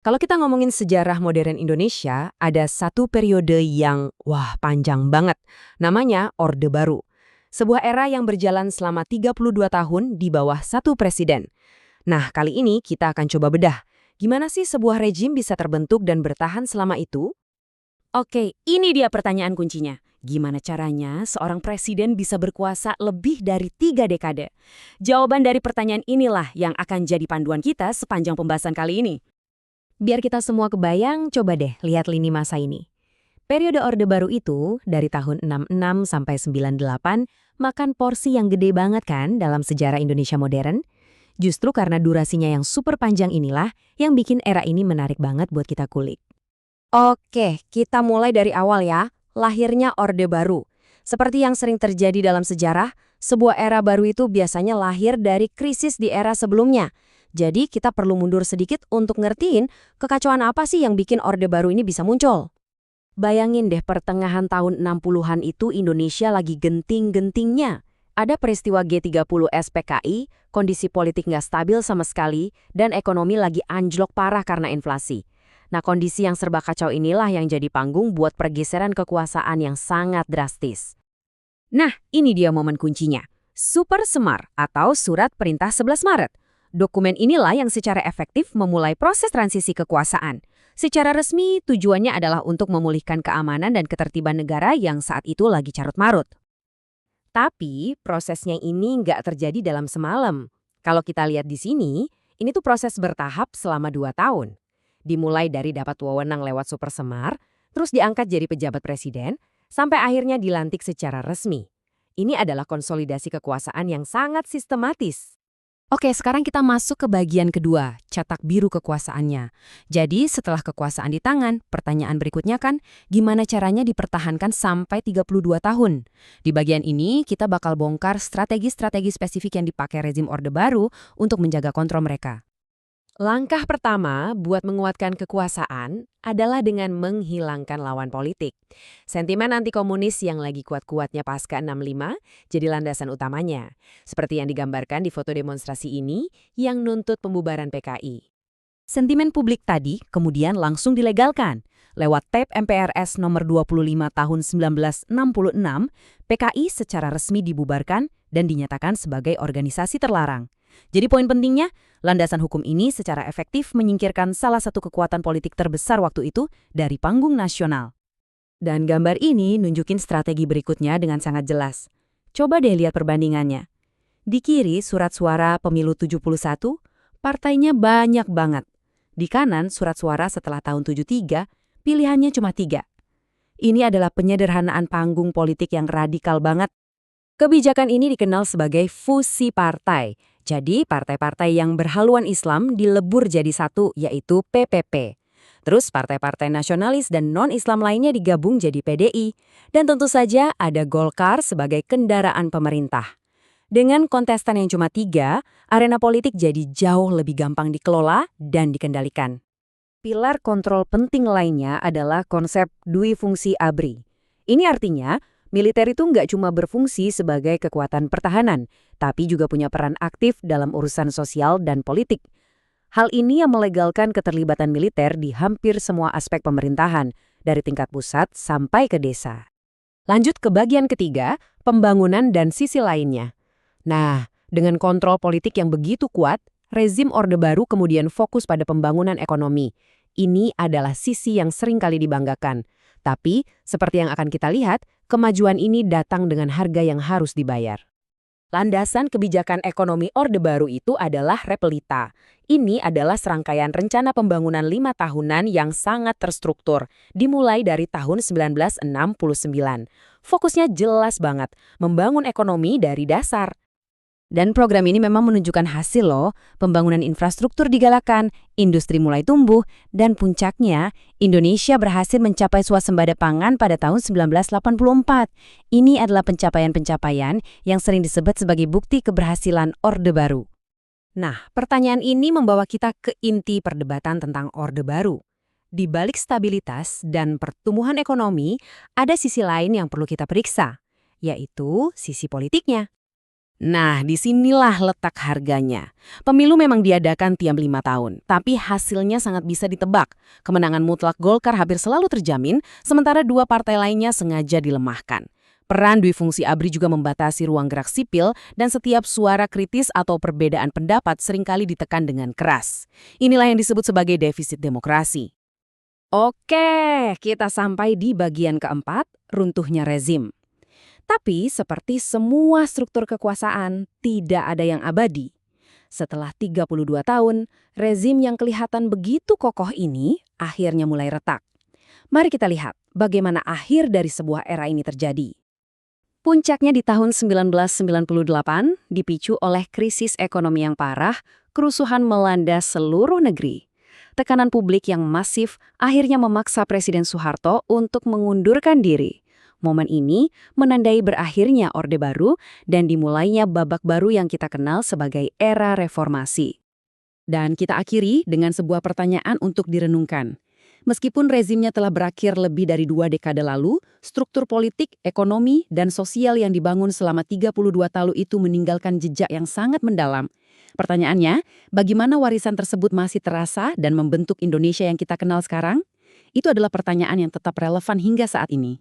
Kalau kita ngomongin sejarah modern Indonesia, ada satu periode yang, panjang banget. Namanya Orde Baru. Sebuah era yang berjalan selama 32 tahun di bawah satu presiden. Nah, kali ini kita akan coba bedah. Gimana sih sebuah rejim bisa terbentuk dan bertahan selama itu? Oke, ini dia pertanyaan kuncinya. Gimana caranya seorang presiden bisa berkuasa lebih dari 3 dekade? Jawaban dari pertanyaan inilah yang akan jadi panduan kita sepanjang pembahasan kali ini. Biar kita semua kebayang, coba deh lihat lini masa ini. Periode Orde Baru itu, dari tahun 66 sampai 98, makan porsi yang gede banget kan dalam sejarah Indonesia modern? Justru karena durasinya yang super panjang inilah yang bikin era ini menarik banget buat kita kulik. Oke, kita mulai dari awal ya. Lahirnya Orde Baru. Seperti yang sering terjadi dalam sejarah, sebuah era baru itu biasanya lahir dari krisis di era sebelumnya. Jadi kita perlu mundur sedikit untuk ngertiin kekacauan apa sih yang bikin Orde Baru ini bisa muncul. Bayangin deh pertengahan tahun 60-an itu Indonesia lagi genting-gentingnya. Ada peristiwa G30 SPKI, kondisi politik nggak stabil sama sekali, dan ekonomi lagi anjlok parah karena inflasi. Nah, kondisi yang serba kacau inilah yang jadi panggung buat pergeseran kekuasaan yang sangat drastis. Nah, ini dia momen kuncinya. Super Semar atau Surat Perintah 11 Maret. Dokumen inilah yang secara efektif memulai proses transisi kekuasaan. Secara resmi, tujuannya adalah untuk memulihkan keamanan dan ketertiban negara yang saat itu lagi carut-marut. Tapi, prosesnya ini nggak terjadi dalam semalam. Kalau kita lihat di sini, ini tuh proses bertahap selama 2 tahun. Dimulai dari dapat wewenang lewat Super Semar, terus diangkat jadi pejabat presiden, sampai akhirnya dilantik secara resmi. Ini adalah konsolidasi kekuasaan yang sangat sistematis. Oke, sekarang kita masuk ke bagian kedua, cetak biru kekuasaannya. Jadi setelah kekuasaan di tangan, pertanyaan berikutnya kan, gimana caranya dipertahankan sampai 32 tahun? Di bagian ini, kita bakal bongkar strategi-strategi spesifik yang dipakai rezim Orde Baru untuk menjaga kontrol mereka. Langkah pertama buat menguatkan kekuasaan adalah dengan menghilangkan lawan politik. Sentimen anti-komunis yang lagi kuat-kuatnya pasca 65 jadi landasan utamanya. Seperti yang digambarkan di foto demonstrasi ini yang nuntut pembubaran PKI. Sentimen publik tadi kemudian langsung dilegalkan. Lewat TAP MPRS nomor 25 tahun 1966, PKI secara resmi dibubarkan dan dinyatakan sebagai organisasi terlarang. Jadi poin pentingnya, landasan hukum ini secara efektif menyingkirkan salah satu kekuatan politik terbesar waktu itu dari panggung nasional. Dan gambar ini nunjukin strategi berikutnya dengan sangat jelas. Coba deh lihat perbandingannya. Di kiri surat suara pemilu 71, partainya banyak banget. Di kanan surat suara setelah tahun 73, pilihannya cuma 3. Ini adalah penyederhanaan panggung politik yang radikal banget. Kebijakan ini dikenal sebagai fusi partai. Jadi partai-partai yang berhaluan Islam dilebur jadi satu, yaitu PPP. Terus partai-partai nasionalis dan non-Islam lainnya digabung jadi PDI. Dan tentu saja ada Golkar sebagai kendaraan pemerintah. Dengan kontestan yang cuma 3, arena politik jadi jauh lebih gampang dikelola dan dikendalikan. Pilar kontrol penting lainnya adalah konsep dui fungsi ABRI. Ini artinya, militer itu nggak cuma berfungsi sebagai kekuatan pertahanan, tapi juga punya peran aktif dalam urusan sosial dan politik. Hal ini yang melegalkan keterlibatan militer di hampir semua aspek pemerintahan, dari tingkat pusat sampai ke desa. Lanjut ke bagian ketiga, pembangunan dan sisi lainnya. Nah, dengan kontrol politik yang begitu kuat, rezim Orde Baru kemudian fokus pada pembangunan ekonomi. Ini adalah sisi yang sering kali dibanggakan. Tapi, seperti yang akan kita lihat, kemajuan ini datang dengan harga yang harus dibayar. Landasan kebijakan ekonomi Orde Baru itu adalah Repelita. Ini adalah serangkaian rencana pembangunan 5 tahunan yang sangat terstruktur, dimulai dari tahun 1969. Fokusnya jelas banget, membangun ekonomi dari dasar. Dan program ini memang menunjukkan hasil loh, pembangunan infrastruktur digalakan, industri mulai tumbuh, dan puncaknya, Indonesia berhasil mencapai swasembada pangan pada tahun 1984. Ini adalah pencapaian-pencapaian yang sering disebut sebagai bukti keberhasilan Orde Baru. Nah, pertanyaan ini membawa kita ke inti perdebatan tentang Orde Baru. Di balik stabilitas dan pertumbuhan ekonomi, ada sisi lain yang perlu kita periksa, yaitu sisi politiknya. Nah, disinilah letak harganya. Pemilu memang diadakan tiap 5 tahun, tapi hasilnya sangat bisa ditebak. Kemenangan mutlak Golkar hampir selalu terjamin, sementara dua partai lainnya sengaja dilemahkan. Peran Dwi Fungsi ABRI juga membatasi ruang gerak sipil dan setiap suara kritis atau perbedaan pendapat seringkali ditekan dengan keras. Inilah yang disebut sebagai defisit demokrasi. Oke, kita sampai di bagian keempat, runtuhnya rezim. Tapi seperti semua struktur kekuasaan, tidak ada yang abadi. Setelah 32 tahun, rezim yang kelihatan begitu kokoh ini akhirnya mulai retak. Mari kita lihat bagaimana akhir dari sebuah era ini terjadi. Puncaknya di tahun 1998 dipicu oleh krisis ekonomi yang parah, kerusuhan melanda seluruh negeri. Tekanan publik yang masif akhirnya memaksa Presiden Soeharto untuk mengundurkan diri. Momen ini menandai berakhirnya Orde Baru dan dimulainya babak baru yang kita kenal sebagai era reformasi. Dan kita akhiri dengan sebuah pertanyaan untuk direnungkan. Meskipun rezimnya telah berakhir lebih dari 2 dekade lalu, struktur politik, ekonomi, dan sosial yang dibangun selama 32 tahun itu meninggalkan jejak yang sangat mendalam. Pertanyaannya, bagaimana warisan tersebut masih terasa dan membentuk Indonesia yang kita kenal sekarang? Itu adalah pertanyaan yang tetap relevan hingga saat ini.